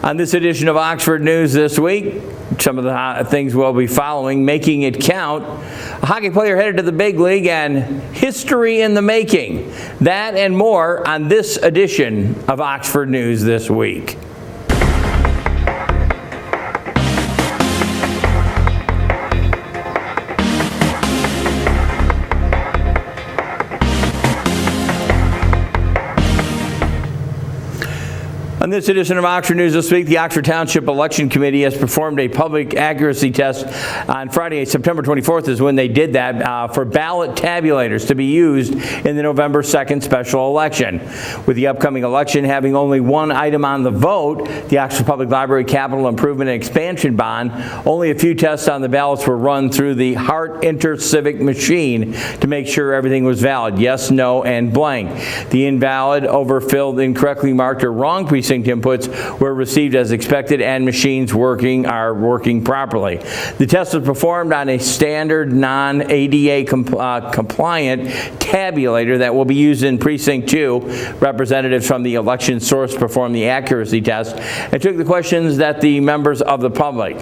On this edition of Oxford News This Week, some of the things we'll be following: making it count, a hockey player headed to the big league, and history in the making. That and more on this edition of Oxford News This Week. On this edition of Oxford News This Week, the Oxford Township Election Committee has performed a public accuracy test on Friday, September 24th is when they did that, for ballot tabulators to be used in the November 2nd special election. With the upcoming election having only one item on the vote, the Oxford Public Library Capital Improvement and Expansion Bond, only a few tests on the ballots were run through the Hart InterCivic machine to make sure everything was valid: yes, no, and blank. The invalid, overfilled, incorrectly marked, or wrong precinct inputs were received as expected, and machines are working properly. The test was performed on a standard non-ADA compliant tabulator that will be used in Precinct 2. Representatives from the election source performed the accuracy test and took the questions that the members of the public.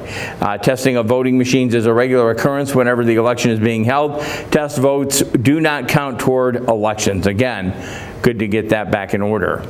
Testing of voting machines is a regular occurrence whenever the election is being held. Test votes do not count toward elections. Again, good to get that back in order.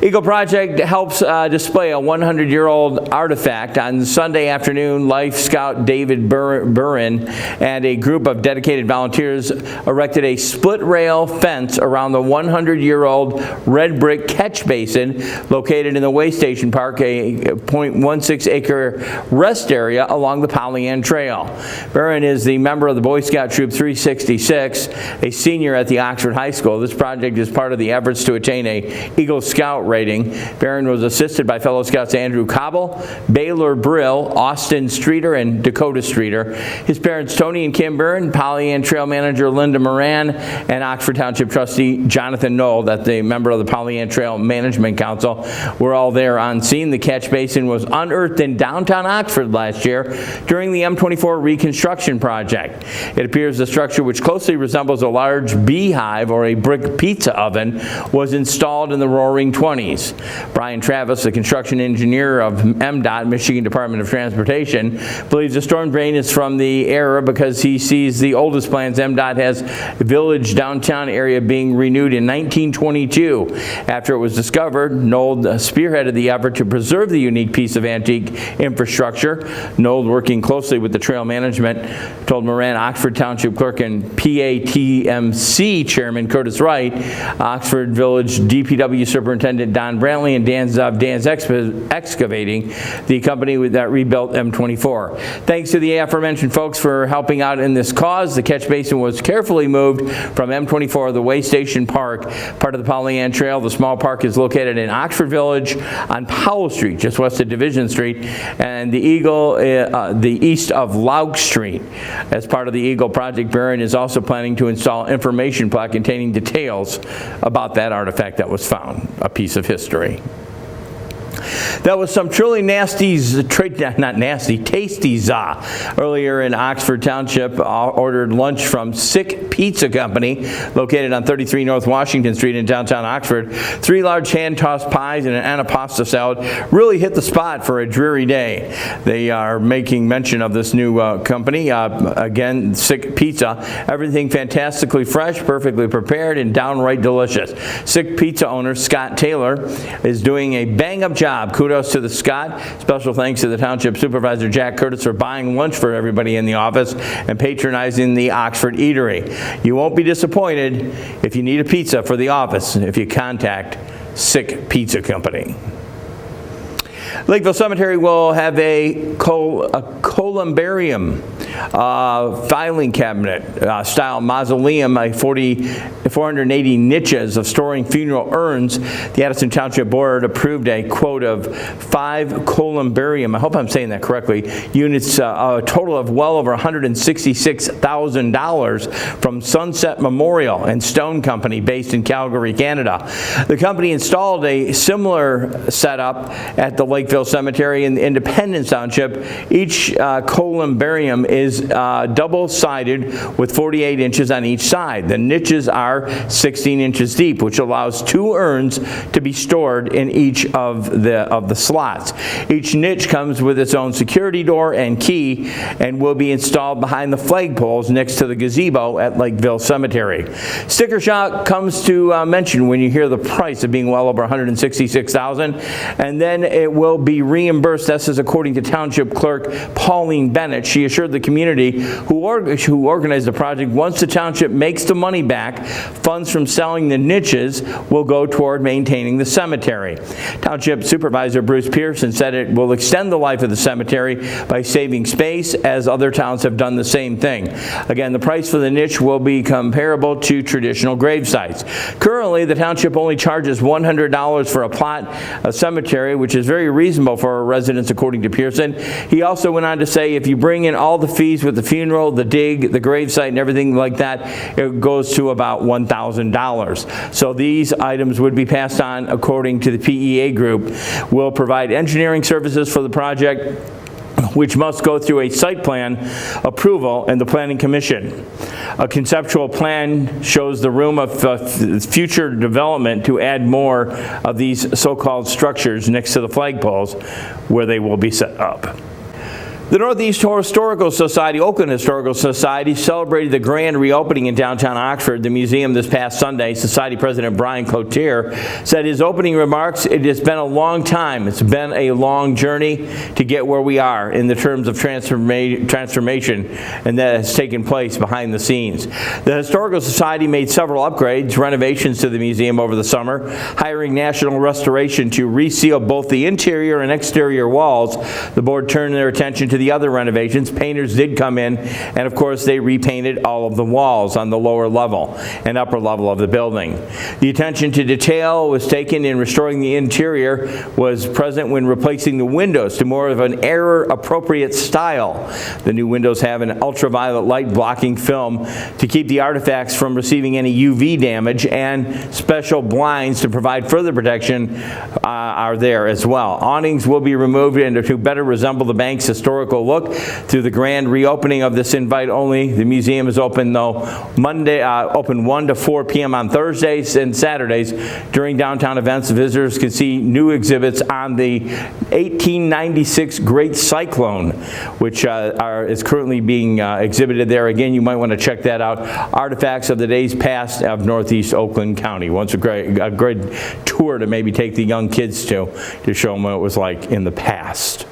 Eagle Project helps display a 100-year-old artifact. On Sunday afternoon, Life Scout David Burin and a group of dedicated volunteers erected a split-rail fence around the 100-year-old red brick catch basin located in the Way Station Park, a 0.16-acre rest area along the Pollyant Trail. Burin is the member of the Boy Scout Troop 366, a senior at the Oxford High School. This project is part of the efforts to attain a Eagle Scout rating. Barron was assisted by fellow Scouts Andrew Cobble, Baylor Brill, Austin Streeter, and Dakota Streeter. His parents, Tony and Kim Barron, Pollyant Trail Manager Linda Moran, and Oxford Township Trustee Jonathan Knoll, that the member of the Pollyant Trail Management Council, were all there on scene. The catch basin was unearthed in downtown Oxford last year during the M24 reconstruction project. It appears the structure, which closely resembles a large beehive or a brick pizza oven, was installed in the Roaring 20s. Brian Travis, the construction engineer of MDOT, Michigan Department of Transportation, believes the storm drain is from the era because he sees the oldest plans MDOT has village downtown area being renewed in 1922. After it was discovered, Knoll spearheaded the effort to preserve the unique piece of antique infrastructure. Knoll, working closely with the trail management, told Moran, Oxford Township Clerk, and PATMC Chairman Curtis Wright, Oxford Village DPW Superintendent Don Brantley, and Dan's Excavating, the company that rebuilt M24. Thanks to the aforementioned folks for helping out in this cause. The catch basin was carefully moved from M24 to the Way Station Park, part of the Pollyant Trail. The small park is located in Oxford Village on Powell Street, just west of Division Street, and the east of Lauk Street. As part of the Eagle Project, Barron is also planning to install information plaque containing details about that artifact that was found, a piece of history. That was some truly tasty za. Earlier in Oxford Township, ordered lunch from Sick Pizza Company, located on 33 North Washington Street in downtown Oxford. 3 large hand-tossed pies and an antipasta salad really hit the spot for a dreary day. They are making mention of this new company. Again, Sick Pizza. Everything fantastically fresh, perfectly prepared, and downright delicious. Sick Pizza owner Scott Taylor is doing a bang-up job. Kudos to the Scott. Special thanks to the Township Supervisor Jack Curtis for buying lunch for everybody in the office and patronizing the Oxford Eatery. You won't be disappointed if you need a pizza for the office if you contact Sick Pizza Company. Lakeville Cemetery will have a columbarium filing cabinet style mausoleum, 480 niches of storing funeral urns. The Addison Township Board approved a quote of 5 columbarium, I hope I'm saying that correctly, units, a total of well over $166,000 from Sunset Memorial and Stone Company based in Calgary, Canada. The company installed a similar setup at the Lakeville Cemetery in Independence Township. Each columbarium is is double-sided with 48 inches on each side. The niches are 16 inches deep, which allows 2 urns to be stored in each of the slots. Each niche comes with its own security door and key and will be installed behind the flagpoles next to the gazebo at Lakeville Cemetery. Sticker shock comes to mention when you hear the price of being well over $166,000, and then it will be reimbursed. This is according to Township Clerk Pauline Bennett. She assured the community who organized the project, once the township makes the money back, funds from selling the niches will go toward maintaining the cemetery. Township Supervisor Bruce Pearson said it will extend the life of the cemetery by saving space, as other towns have done the same thing. Again, the price for the niche will be comparable to traditional grave sites. Currently, the township only charges $100 for a plot, a cemetery, which is very reasonable for our residents, according to Pearson. He also went on to say if you bring in all the fees with the funeral, the dig, the grave site, and everything like that, it goes to about $1,000. So these items would be passed on according to the PEA group. Will provide engineering services for the project, which must go through a site plan approval and the Planning Commission. A conceptual plan shows the room of future development to add more of these so-called structures next to the flagpoles where they will be set up. The Northeast Historical Society, Oakland Historical Society, celebrated the grand reopening in downtown Oxford, the museum, this past Sunday. Society President Brian Cloutier said his opening remarks, "It has been a long time. It's been a long journey to get where we are in the terms of transformation, and that has taken place behind the scenes." The Historical Society made several upgrades, renovations to the museum over the summer, hiring National Restoration to reseal both the interior and exterior walls. The board turned their attention to the other renovations. Painters did come in, and of course they repainted all of the walls on the lower level and upper level of the building. The attention to detail was taken in restoring the interior was present when replacing the windows to more of an era-appropriate style. The new windows have an ultraviolet light blocking film to keep the artifacts from receiving any UV damage, and special blinds to provide further protection are there as well. Awnings will be removed and to better resemble the bank's historical look through the grand reopening of this invite only. The museum is open though Monday, open 1 to 4 p.m. on Thursdays and Saturdays. During downtown events, visitors can see new exhibits on the 1896 Great Cyclone, which is currently being exhibited there. Again, you might want to check that out. Artifacts of the days past of Northeast Oakland County. Once a great tour to maybe take the young kids to show them what it was like in the past.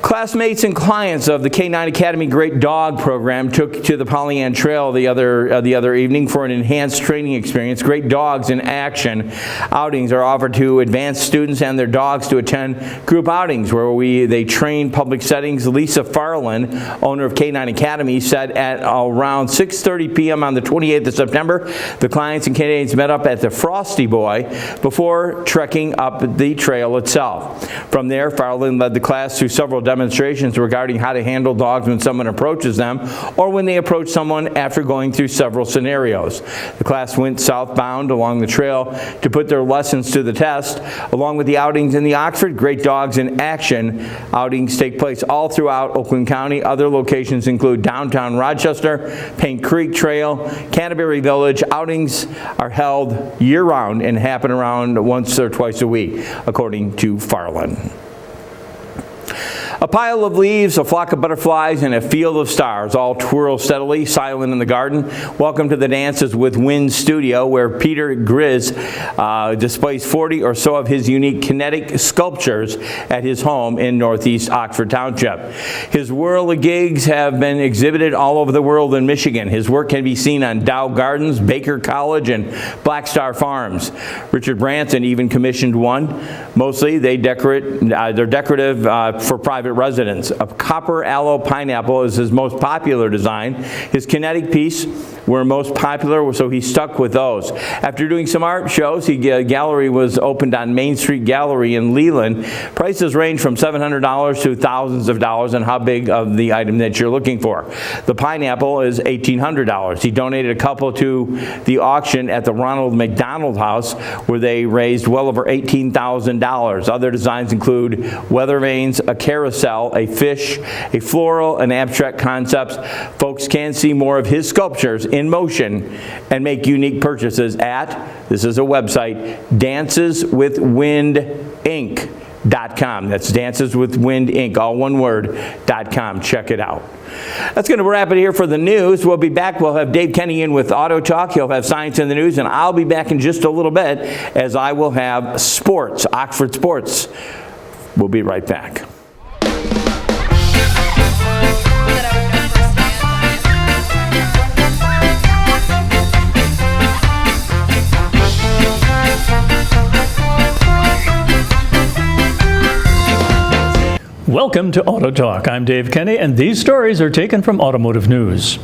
Classmates and clients of the K-9 Academy Great Dog Program took to the Pollyant Trail the other evening for an enhanced training experience. Great Dogs in Action outings are offered to advanced students and their dogs to attend group outings where they train public settings. Lisa Farland, owner of K-9 Academy, said at around 6:30 p.m. on the 28th of September, the clients and candidates met up at the Frosty Boy before trekking up the trail itself. From there, Farland led the class through several demonstrations regarding how to handle dogs when someone approaches them or when they approach someone after going through several scenarios. The class went southbound along the trail to put their lessons to the test. Along with the outings in the Oxford, Great Dogs in Action outings take place all throughout Oakland County. Other locations include downtown Rochester, Paint Creek Trail, Canterbury Village. Outings are held year-round and happen around once or twice a week, according to Farland. A pile of leaves, a flock of butterflies, and a field of stars all twirl steadily, silent in the garden. Welcome to the Dances with Wind studio, where Peter Grizz displays 40 or so of his unique kinetic sculptures at his home in Northeast Oxford Township. His whirl of gigs have been exhibited all over the world in Michigan. His work can be seen on Dow Gardens, Baker College, and Black Star Farms. Richard Branson even commissioned one. Mostly they're decorative for private residents. A copper aloe pineapple is his most popular design. His kinetic piece were most popular, so he stuck with those. After doing some art shows, a gallery was opened on Main Street Gallery in Leland. Prices range from $700 to thousands of dollars on how big of the item that you're looking for. The pineapple is $1,800. He donated a couple to the auction at the Ronald McDonald House, where they raised well over $18,000. Other designs include weather vanes, a carousel carousel, a fish, a floral, and abstract concepts. Folks can see more of his sculptures in motion and make unique purchases at, this is a website, danceswithwindinc.com. That's Dances with Wind Inc., all one word, .com. Check it out. That's going to wrap it here for the news. We'll be back. We'll have Dave Kenny in with Auto Talk. He'll have Science in the News, and I'll be back in just a little bit as I will have sports, Oxford Sports. We'll be right back. Welcome to Auto Talk. I'm Dave Kenny, and these stories are taken from Automotive News.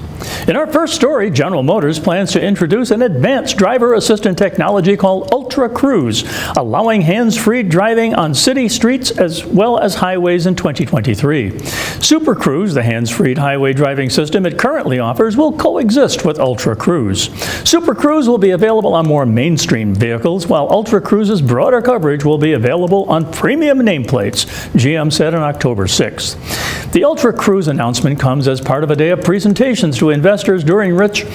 In our first story, General Motors plans to introduce an advanced driver assistant technology called Ultra Cruise, allowing hands-free driving on city streets as well as highways in 2023. Super Cruise, the hands-free highway driving system it currently offers, will coexist with Ultra Cruise. Super Cruise will be available on more mainstream vehicles, while Ultra Cruise's broader coverage will be available on premium nameplates, GM said on October 6th. The Ultra Cruise announcement comes as part of a day of presentations to investors during which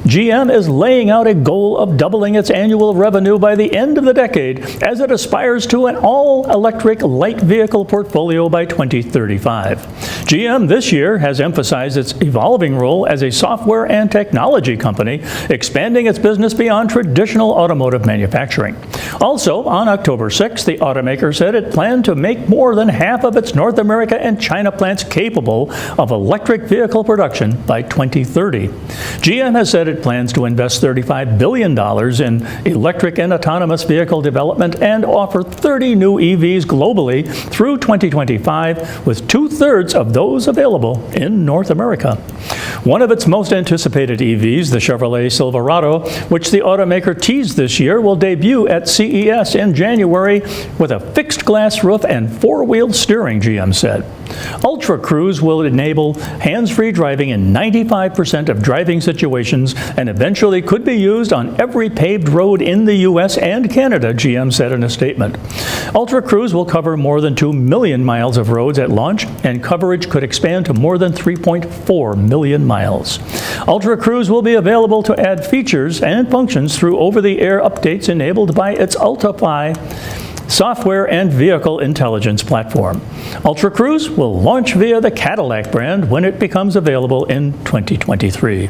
GM is laying out a goal of doubling its annual revenue by the end of the decade as it aspires to an all-electric light vehicle portfolio by 2035. GM this year has emphasized its evolving role as a software and technology company, expanding its business beyond traditional automotive manufacturing. Also, on October 6th, the automaker said it planned to make more than half of its North America and China plants capable of electric vehicle production by 2030. GM has said it plans to invest $35 billion in electric and autonomous vehicle development and offer 30 new EVs globally through 2025, with 2/3 of those available in North America. One of its most anticipated EVs, the Chevrolet Silverado, which the automaker teased this year, will debut at CES in January with a fixed glass roof and four-wheel steering, GM said. Ultra Cruise will enable hands-free driving in 95% of driving situations and eventually could be used on every paved road in the U.S. and Canada, GM said in a statement. Ultra Cruise will cover more than 2 million miles of roads at launch, and coverage could expand to more than 3.4 million miles. Ultra Cruise will be available to add features and functions through over-the-air updates enabled by its Ultifi software and vehicle intelligence platform. Ultra Cruise will launch via the Cadillac brand when it becomes available in 2023.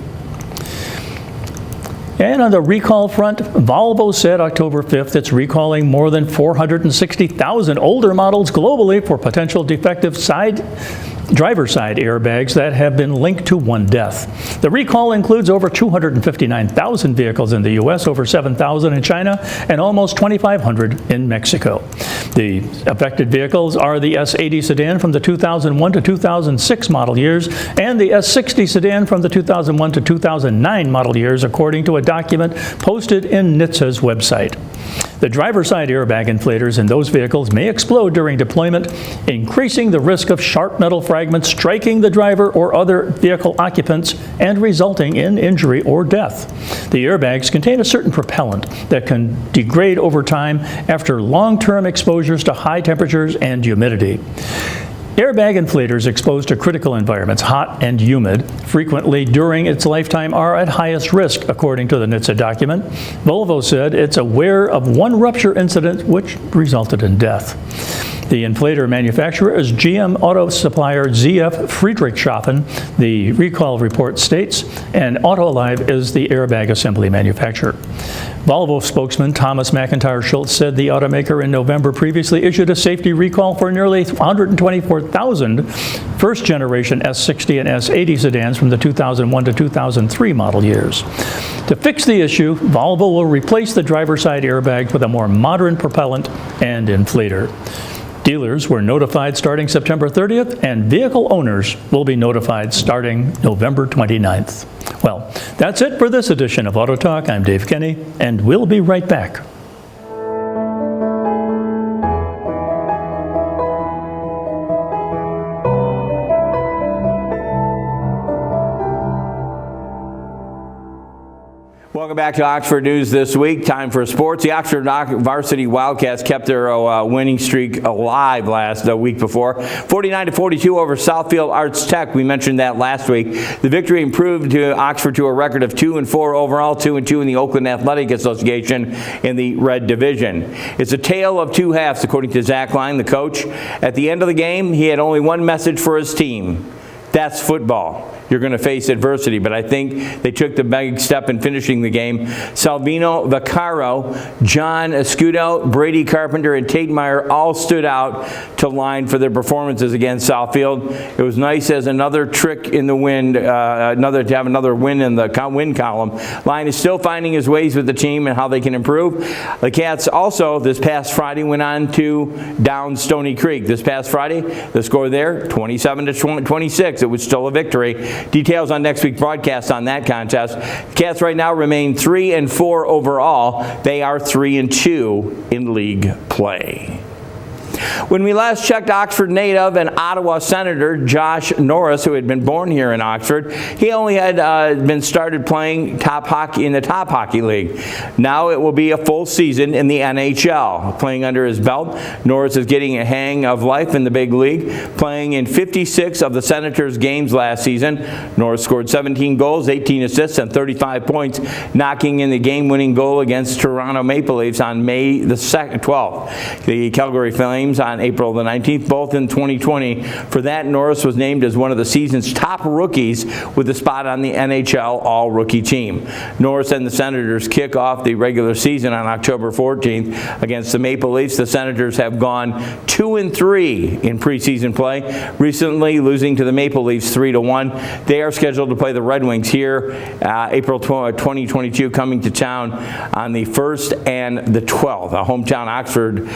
And on the recall front, Volvo said October 5th it's recalling more than 460,000 older models globally for potential defective driver side airbags that have been linked to one death. The recall includes over 259,000 vehicles in the U.S., over 7,000 in China, and almost 2,500 in Mexico. The affected vehicles are the S80 sedan from the 2001 to 2006 model years and the S60 sedan from the 2001 to 2009 model years, according to a document posted in NHTSA's website. The driver's side airbag inflators in those vehicles may explode during deployment, increasing the risk of sharp metal fragments striking the driver or other vehicle occupants and resulting in injury or death. The airbags contain a certain propellant that can degrade over time after long-term exposures to high temperatures and humidity. Airbag inflators exposed to critical environments, hot and humid, frequently during its lifetime are at highest risk, according to the NHTSA document. Volvo said it's aware of one rupture incident which resulted in death. The inflator manufacturer is GM auto supplier ZF Friedrichshafen, the recall report states, and Autoliv is the airbag assembly manufacturer. Volvo spokesman Thomas McIntyre Schultz said the automaker in November previously issued a safety recall for nearly 124,000 first-generation S60 and S80 sedans from the 2001 to 2003 model years. To fix the issue, Volvo will replace the driver's side airbags with a more modern propellant and inflator. Dealers were notified starting September 30th, and vehicle owners will be notified starting November 29th. Well, that's it for this edition of Auto Talk. I'm Dave Kenny, and we'll be right back. Welcome Welcome back to Oxford News this week. Time for sports. The Oxford varsity Wildcats kept their winning streak alive the week before. 49-42 over Southfield Arts Tech. We mentioned that last week. The victory improved Oxford to a record of 2-4 overall, 2-2 in the Oakland Athletic Association in the Red Division. It's a tale of two halves, according to Zach Line, the coach. At the end of the game, he had only one message for his team. That's football. You're going to face adversity, but I think they took the big step in finishing the game. Salvino Vaccaro, John Escudo, Brady Carpenter, and Tate Meyer all stood out to line for their performances against Southfield. It was nice as another trick in the wind, to have another win in the win column. Line is still finding his ways with the team and how they can improve. The Cats also, this past Friday, went on to down Stony Creek. This past Friday, the score there, 27-26. It was still a victory. Details on next week's broadcast on that contest. The Cats right now remain 3-4 overall. They are 3-2 in league play. When we last checked, Oxford native and Ottawa Senator Josh Norris, who had been born here in Oxford, he only had been started playing top hockey in the Top Hockey League. Now it will be a full season in the NHL. Playing under his belt, Norris is getting a hang of life in the big league, playing in 56 of the Senators' games last season. Norris scored 17 goals, 18 assists, and 35 points, knocking in the game-winning goal against Toronto Maple Leafs on May the 12th. The Calgary Flames on April the 19th, both in 2020. For that, Norris was named as one of the season's top rookies with a spot on the NHL All-Rookie team. Norris and the Senators kick off the regular season on October 14th against the Maple Leafs. The Senators have gone 2-3 in preseason play, recently losing to the Maple Leafs 3-1. They are scheduled to play the Red Wings here April 2022, coming to town on the 1st and the 12th. A hometown Oxford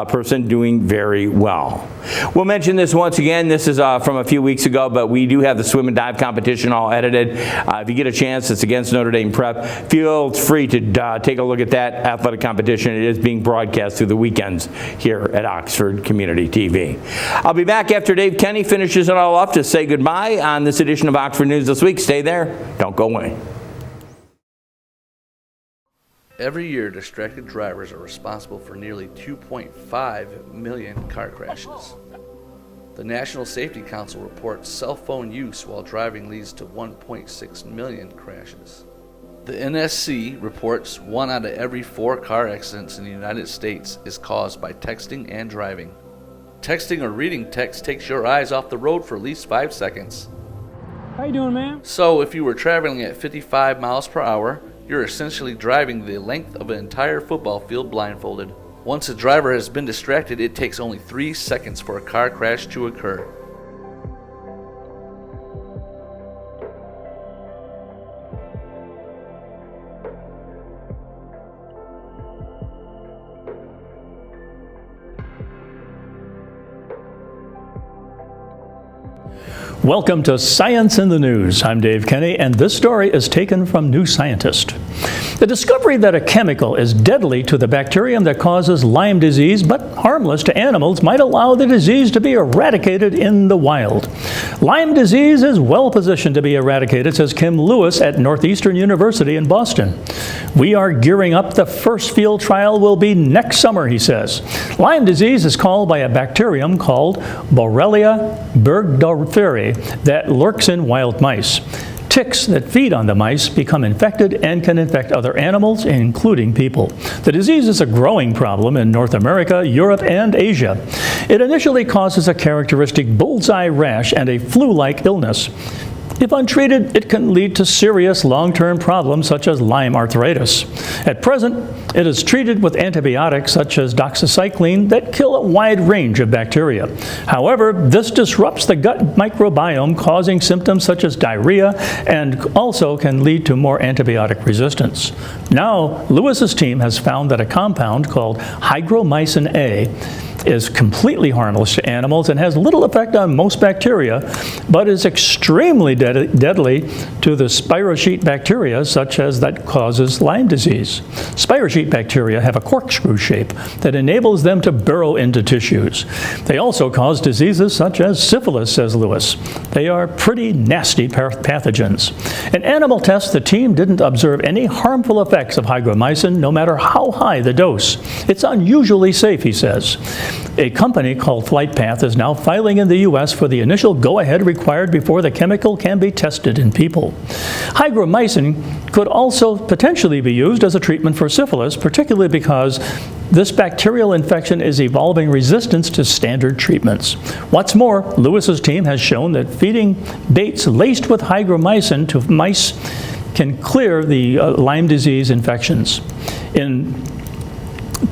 person doing very well. We'll mention this once again. This is from a few weeks ago, but we do have the swim and dive competition all edited. If you get a chance, it's against Notre Dame Prep. Feel free to take a look at that athletic competition. It is being broadcast through the weekends here at Oxford Community TV. I'll be back after Dave Kenny finishes it all up to say goodbye on this edition of Oxford News This Week. Stay there. Don't go away. Every year, distracted drivers are responsible for nearly 2.5 million car crashes. The National Safety Council reports cell phone use while driving leads to 1.6 million crashes. The NSC reports 1 out of every 4 car accidents in the United States is caused by texting and driving. Texting or reading text takes your eyes off the road for at least 5 seconds. How you doing, man? So if you were traveling at 55 miles per hour, you're essentially driving the length of an entire football field blindfolded. Once a driver has been distracted, it takes only 3 seconds for a car crash to occur. Welcome to Science in the News. I'm Dave Kenny, and this story is taken from New Scientist. The discovery that a chemical is deadly to the bacterium that causes Lyme disease but harmless to animals might allow the disease to be eradicated in the wild. Lyme disease is well positioned to be eradicated, says Kim Lewis at Northeastern University in Boston. We are gearing up. The first field trial will be next summer, he says. Lyme disease is caused by a bacterium called Borrelia burgdorferi that lurks in wild mice. Ticks that feed on the mice become infected and can infect other animals, including people. The disease is a growing problem in North America, Europe, and Asia. It initially causes a characteristic bullseye rash and a flu-like illness. If untreated, it can lead to serious long-term problems such as Lyme arthritis. At present, it is treated with antibiotics such as doxycycline that kill a wide range of bacteria. However, this disrupts the gut microbiome, causing symptoms such as diarrhea and also can lead to more antibiotic resistance. Now, Lewis's team has found that a compound called hygromycin A is completely harmless to animals and has little effect on most bacteria, but is extremely deadly to the spirochete bacteria, such as that causes Lyme disease. Spirochete bacteria have a corkscrew shape that enables them to burrow into tissues. They also cause diseases such as syphilis, says Lewis. They are pretty nasty pathogens. In animal tests, the team didn't observe any harmful effects of hygromycin, no matter how high the dose. It's unusually safe, he says. A company called FlightPath is now filing in the U.S. for the initial go-ahead required before the chemical can be tested in people. Hygromycin could also potentially be used as a treatment for syphilis, particularly because this bacterial infection is evolving resistance to standard treatments. What's more, Lewis's team has shown that feeding baits laced with hygromycin to mice can clear the Lyme disease infections. In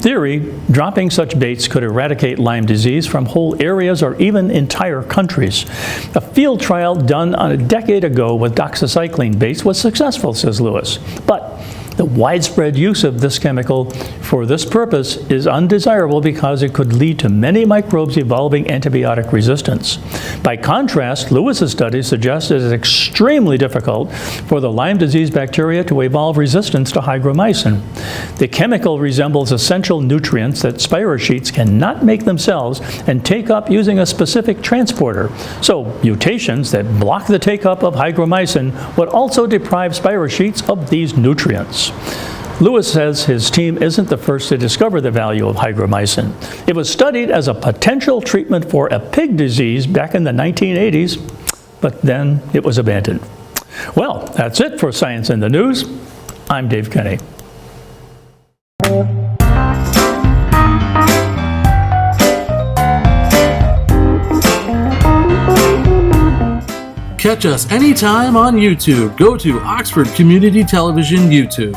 theory, dropping such baits could eradicate Lyme disease from whole areas or even entire countries. A field trial done a decade ago with doxycycline baits was successful, says Lewis. But the widespread use of this chemical for this purpose is undesirable because it could lead to many microbes evolving antibiotic resistance. By contrast, Lewis's study suggests it is extremely difficult for the Lyme disease bacteria to evolve resistance to hygromycin. The chemical resembles essential nutrients that spirochetes cannot make themselves and take up using a specific transporter. So mutations that block the take-up of hygromycin would also deprive spirochetes of these nutrients. Lewis says his team isn't the first to discover the value of hygromycin. It was studied as a potential treatment for a pig disease back in the 1980s, but then it was abandoned. Well, that's it for Science in the News. I'm Dave Kenny. Catch us anytime on YouTube. Go to Oxford Community Television YouTube.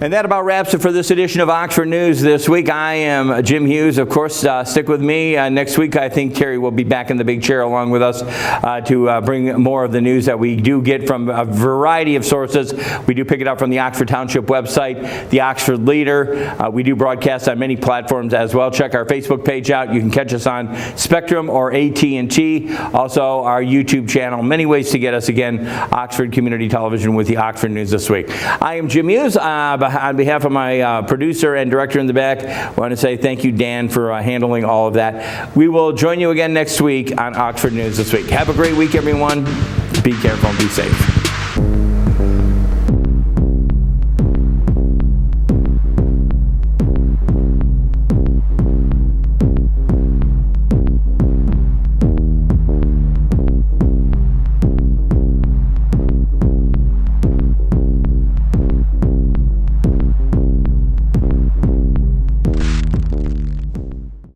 And that about wraps it for this edition of Oxford News this week. I am Jim Hughes. Of course, stick with me. Next week, I think Terry will be back in the big chair along with us to bring more of the news that we do get from a variety of sources. We do pick it up from the Oxford Township website, the Oxford Leader. We do broadcast on many platforms as well. Check our Facebook page out. You can catch us on Spectrum or AT&T. Also, our YouTube channel. Many ways to get us again. Oxford Community Television with the Oxford News this week. I am Jim Hughes. On behalf of my producer and director in the back, I want to say thank you, Dan, for handling all of that. We will join you again next week on Oxford News this week. Have a great week, everyone. Be careful and be safe.